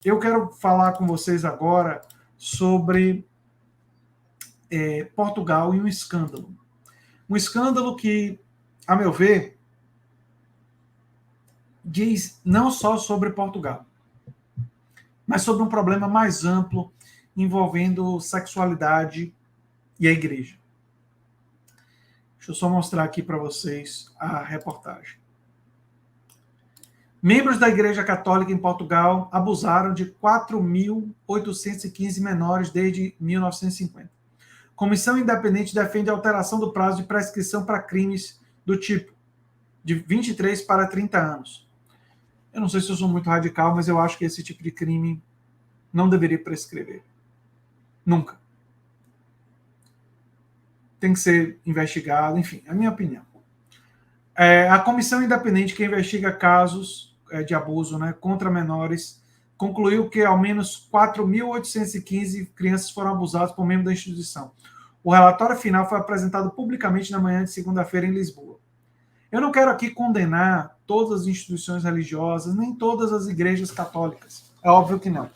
Eu quero falar com vocês agora sobre Portugal e um escândalo. Um escândalo que, a meu ver, diz não só sobre Portugal, mas sobre um problema mais amplo envolvendo sexualidade e a igreja. Deixa eu só mostrar aqui para vocês a reportagem. Membros da Igreja Católica em Portugal abusaram de 4.815 menores desde 1950. Comissão independente defende a alteração do prazo de prescrição para crimes do tipo de 23 para 30 anos. Eu não sei se eu sou muito radical, mas eu acho que esse tipo de crime não deveria prescrever. Nunca. Tem que ser investigado, enfim, é a minha opinião. A comissão independente que investiga casos de abuso, né, contra menores concluiu que ao menos 4.815 crianças foram abusadas por membros da instituição. O relatório final foi apresentado publicamente na manhã de segunda-feira em Lisboa. Eu não quero aqui condenar todas as instituições religiosas, nem todas as igrejas católicas. É óbvio que não.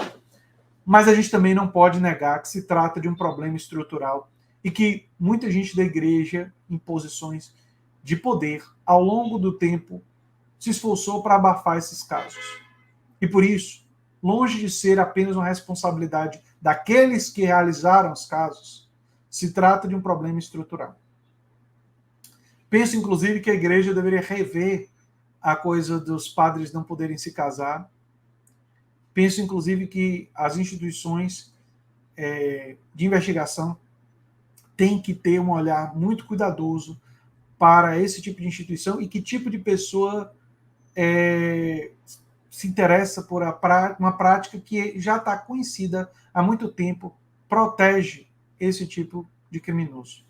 Mas a gente também não pode negar que se trata de um problema estrutural e que muita gente da igreja, em posições de poder, ao longo do tempo, se esforçou para abafar esses casos. E por isso, longe de ser apenas uma responsabilidade daqueles que realizaram os casos, se trata de um problema estrutural. Penso, inclusive, que a igreja deveria rever a coisa dos padres não poderem se casar. Penso, inclusive, que as instituições de investigação têm que ter um olhar muito cuidadoso para esse tipo de instituição e que tipo de pessoa se interessa por uma prática que já está conhecida há muito tempo, protege esse tipo de criminoso.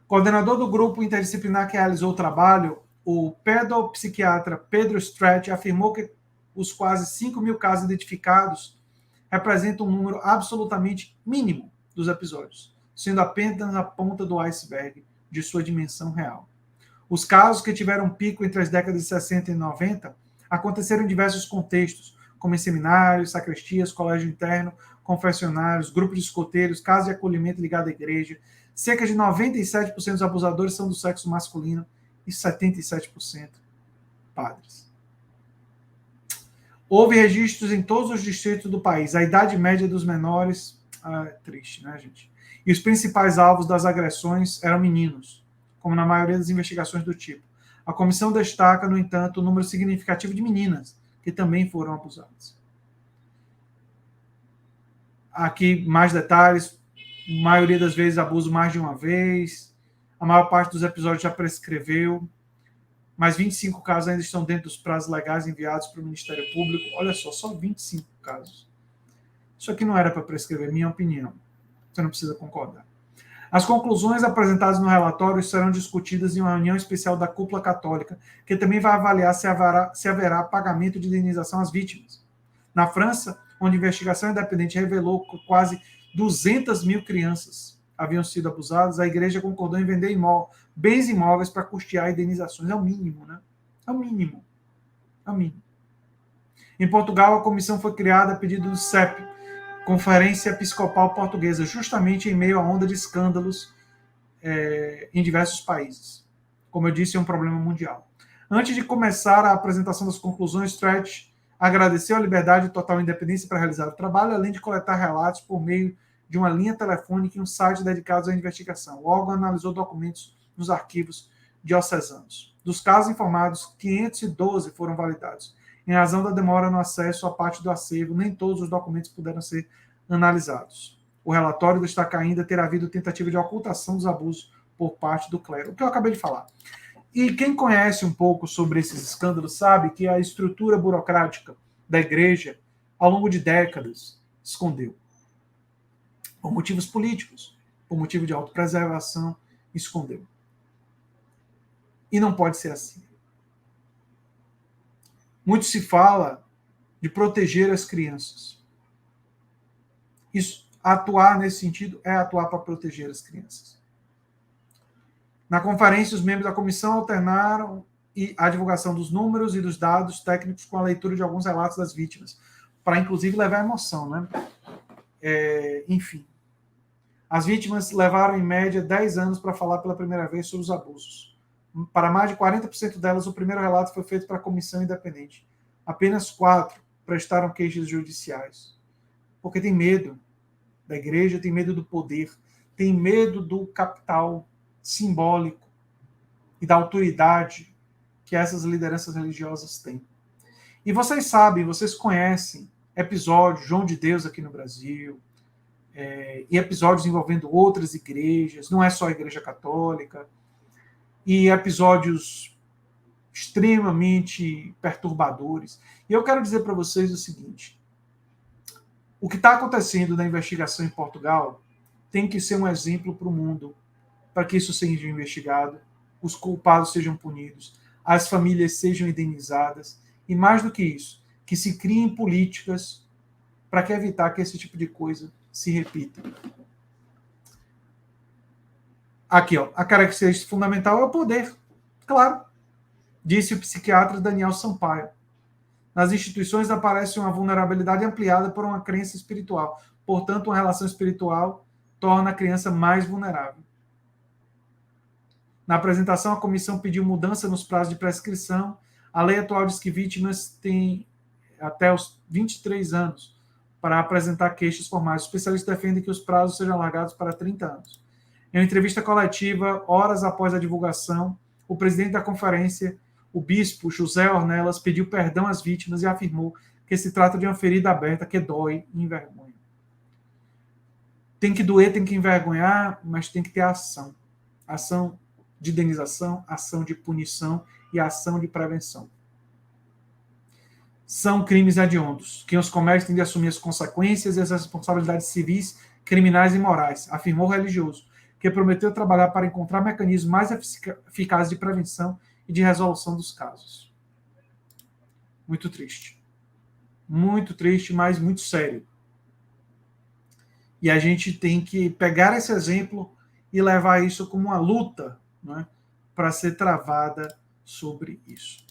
Coordenador do grupo interdisciplinar que realizou o trabalho, o pedopsiquiatra Pedro Stretch afirmou que os quase 5.000 casos identificados representam um número absolutamente mínimo dos episódios, sendo apenas a ponta do iceberg de sua dimensão real. Os casos que tiveram pico entre as décadas de 60 e 90 aconteceram em diversos contextos, como em seminários, sacristias, colégio interno, confessionários, grupos de escoteiros, casas de acolhimento ligado à igreja. Cerca de 97% dos abusadores são do sexo masculino e 77% padres. Houve registros em todos os distritos do país. A idade média dos menores é triste, né, gente? E os principais alvos das agressões eram meninos, como na maioria das investigações do tipo. A comissão destaca, no entanto, o número significativo de meninas que também foram abusadas. Aqui mais detalhes. A maioria das vezes abuso mais de uma vez. A maior parte dos episódios já prescreveu. Mas 25 casos ainda estão dentro dos prazos legais enviados para o Ministério Público. Olha só 25 casos. Isso aqui não era para prescrever, minha opinião. Você não precisa concordar. As conclusões apresentadas no relatório serão discutidas em uma reunião especial da cúpula católica, que também vai avaliar se haverá pagamento de indenização às vítimas. Na França, onde a investigação independente revelou que quase 200.000 crianças haviam sido abusadas, a igreja concordou em vender bens imóveis para custear indenizações. É o mínimo, né? É o mínimo. É o mínimo. Em Portugal, a comissão foi criada a pedido do CEP, Conferência Episcopal Portuguesa, justamente em meio à onda de escândalos em diversos países. Como eu disse, é um problema mundial. Antes de começar a apresentação das conclusões, Stretch agradeceu a liberdade e total independência para realizar o trabalho, além de coletar relatos por meio de uma linha telefônica e um site dedicados à investigação. O órgão analisou documentos nos arquivos diocesanos. Dos casos informados, 512 foram validados. Em razão da demora no acesso à parte do acervo, nem todos os documentos puderam ser analisados. O relatório destaca ainda ter havido tentativa de ocultação dos abusos por parte do clero, o que eu acabei de falar. E quem conhece um pouco sobre esses escândalos sabe que a estrutura burocrática da igreja, ao longo de décadas, escondeu. Por motivos políticos, por motivo de autopreservação, escondeu. E não pode ser assim. Muito se fala de proteger as crianças. Isso, atuar nesse sentido é atuar para proteger as crianças. Na conferência, os membros da comissão alternaram a divulgação dos números e dos dados técnicos com a leitura de alguns relatos das vítimas. para inclusive levar a emoção, né? Enfim. As vítimas levaram, em média, 10 anos para falar pela primeira vez sobre os abusos. Para mais de 40% delas, o primeiro relato foi feito para a comissão independente. Apenas 4 prestaram queixas judiciais. Porque tem medo da igreja, tem medo do poder, tem medo do capital simbólico e da autoridade que essas lideranças religiosas têm. E vocês sabem, vocês conhecem episódios, João de Deus aqui no Brasil, e episódios envolvendo outras igrejas, não é só a Igreja Católica, e episódios extremamente perturbadores. E eu quero dizer para vocês o seguinte: o que está acontecendo na investigação em Portugal tem que ser um exemplo para o mundo, para que isso seja investigado, os culpados sejam punidos, as famílias sejam indenizadas, e mais do que isso, que se criem políticas para evitar que esse tipo de coisa se repita. Aqui, ó, a característica fundamental é o poder. Claro, disse o psiquiatra Daniel Sampaio. Nas instituições aparece uma vulnerabilidade ampliada por uma crença espiritual. Portanto, uma relação espiritual torna a criança mais vulnerável. Na apresentação, a comissão pediu mudança nos prazos de prescrição. A lei atual diz que vítimas têm até os 23 anos para apresentar queixas formais. Os especialistas defendem que os prazos sejam alargados para 30 anos. Em uma entrevista coletiva, horas após a divulgação, o presidente da conferência, o bispo José Ornelas, pediu perdão às vítimas e afirmou que se trata de uma ferida aberta que dói e envergonha. Tem que doer, tem que envergonhar, mas tem que ter ação. Ação de indenização, ação de punição e ação de prevenção. São crimes hediondos. Quem os comete tem de assumir as consequências e as responsabilidades civis, criminais e morais, afirmou o religioso, que prometeu trabalhar para encontrar mecanismos mais eficazes de prevenção e de resolução dos casos. Muito triste, mas muito sério. E a gente tem que pegar esse exemplo e levar isso como uma luta, né, para ser travada sobre isso.